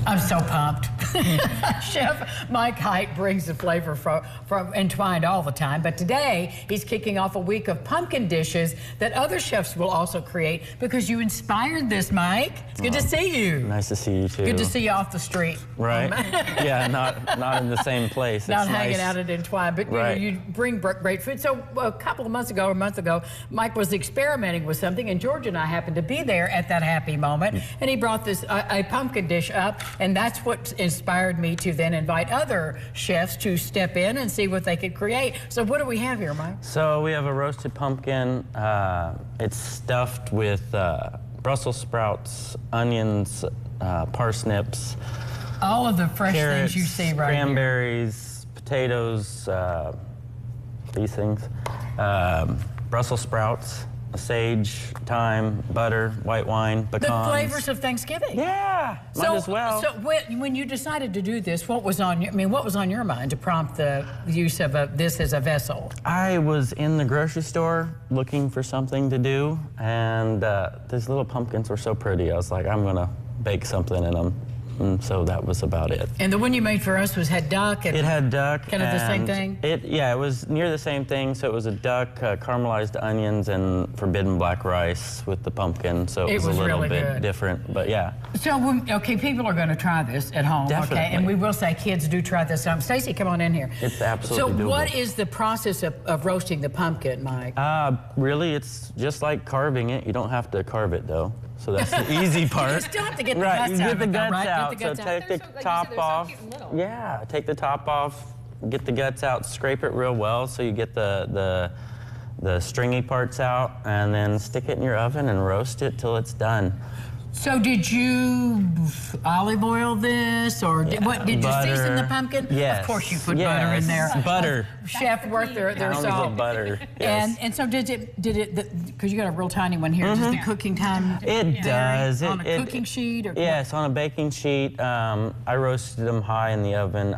I'm so pumped. Chef Mike Height brings the flavor from Entwined all the time, but today he's kicking off a week of pumpkin dishes that other chefs will also create because you inspired this, Mike. It's good to see you. Nice to see you too. Good to see you off the street. Right? Yeah, not in the same place. Not it's hanging nice. out at Entwined, but Right. you bring great food. So a couple of months ago, or a month ago, Mike was experimenting with something, and George and I happened to be there at that happy moment, and he brought this a pumpkin dish up, and that's what inspired me to then invite other chefs to step in and see what they could create. So what do we have here, Mike? So we have a roasted pumpkin. It's stuffed with Brussels sprouts, onions, parsnips, All of the fresh carrots, things you see right here. cranberries, potatoes, these things, Brussels sprouts, sage, thyme, butter, white wine, The pecans. flavors of Thanksgiving. Yeah, might as well. So when you decided to do this, what was on your mind to prompt the use of this as a vessel? I was in the grocery store looking for something to do, and these little pumpkins were so pretty. I was like, I'm gonna bake something in them. And so that was about it. And the one you made for us had duck. And It had duck. Kind of the same and thing? Yeah, it was near the same thing. So it was a duck, caramelized onions, and forbidden black rice with the pumpkin. So it was a little really bit good. different, but yeah. So, okay, people are going to try this at home, okay? Definitely. And we will say kids do try this. Stacey, come on in here. It's absolutely So doable. what is the process of roasting the pumpkin, Mike? Really, it's just like carving it. You don't have to carve it, though. So that's the easy part. You still have to get the right, guts you out get of the it, though, guts right? out. Get the guts so out. take the They're so- like you top said, they're so off. cute and little. Yeah, take the top off, get the guts out, scrape it real well so you get the stringy parts out, and then stick it in your oven and roast it till it's done. So did you olive oil this, or did you Butter. season the pumpkin? Yes. Of course you put butter in there. Yes, butter. Chef worked their Pounds salt. of butter. Yes. And so did it, because you got a real tiny one here, does the cooking time It vary does. on a cooking sheet? Or Yes, on a baking sheet. I roasted them high in the oven,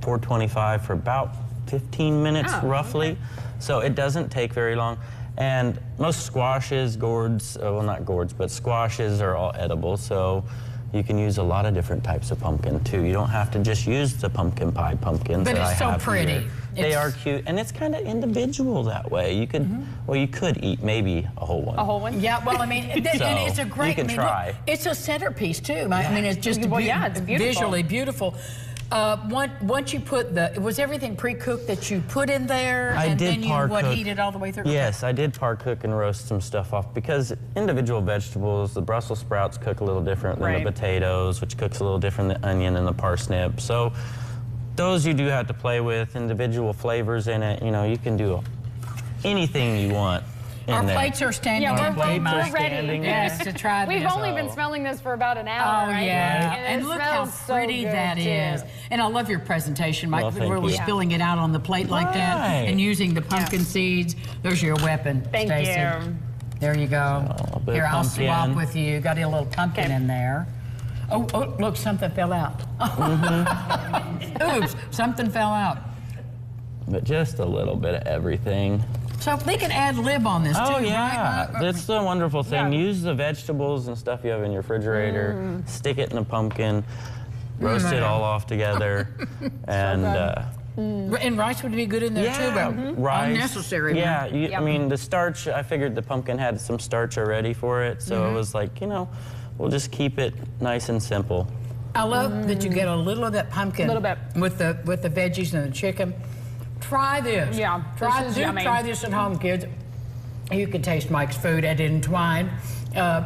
425 for about 15 minutes, roughly. So it doesn't take very long. And most squashes, gourds, well, not gourds, but squashes are all edible. So you can use a lot of different types of pumpkin too. You don't have to just use the pumpkin pie pumpkins But that I it's so have pretty. here. They are cute, and it's kind of individual that way. You could, well, you could eat maybe a whole one. A whole one? Yeah, well, I mean, and So, it's a great. you can I mean, try. Look, it's a centerpiece too. I mean, it's just Well, yeah, it's beautiful. visually beautiful. Once you put was everything pre-cooked that you put in there, I and did then you par cook. heat it all the way through? Yes, I did par cook and roast some stuff off because individual vegetables, the Brussels sprouts cook a little different than Right. the potatoes, which cooks a little different than the onion and the parsnip. So those you do have to play with, individual flavors in it. You know, you can do anything you want in Our there. plates are standing. Yeah, empty, we're Mike. ready. standing. Yes, to try this. We've only been smelling this for about an hour, Oh right? yeah, And, and it look how smells so pretty good, that too. is. And I love your presentation, Mike. Well, thank where we're you. spilling it out on the plate like that, Right. and using the pumpkin seeds. There's your weapon, Thank Stacey. you. There you go. So, a bit Here, of I'll swap pumpkin. with you. Got a little pumpkin Okay. in there. Oh, look, something fell out. Oops, something fell out. But just a little bit of everything. So they can add lib on this Oh too, yeah, right? that's the wonderful thing. Yeah. Use the vegetables and stuff you have in your refrigerator, stick it in a pumpkin, roast it all off together, and And rice would be good in there too, but rice. unnecessary. Yeah, man. I Yum. mean the starch. I figured the pumpkin had some starch already for it, so it was like, you know, we'll just keep it nice and simple. I love that you get a little of that pumpkin Little bit. with the veggies and the chicken. Try this. Yeah, Try this is yummy. try this at home, kids. You can taste Mike's food at Entwined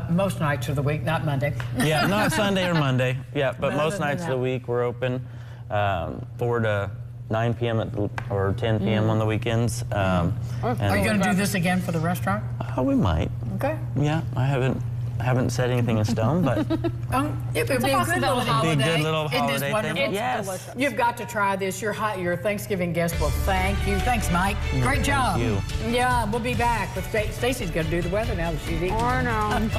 most nights of the week, not Monday. Yeah, not Sunday or Monday. Yeah, but Other most than nights of that. the week we're open 4 to 9 p.m. or 10 p.m. on the weekends. Are you going to do this again for the restaurant? We might. Okay. Yeah, I haven't set anything in stone, but It would be a good little possibility. holiday. Be a good little Isn't this holiday wonderful? thing. Yes. delicious. You've got to try this. Your Thanksgiving guest will thank you. Thanks, Mike. Great job. you. Yeah, we'll be back. But Stacey's going to do the weather now that she's eating. Or no.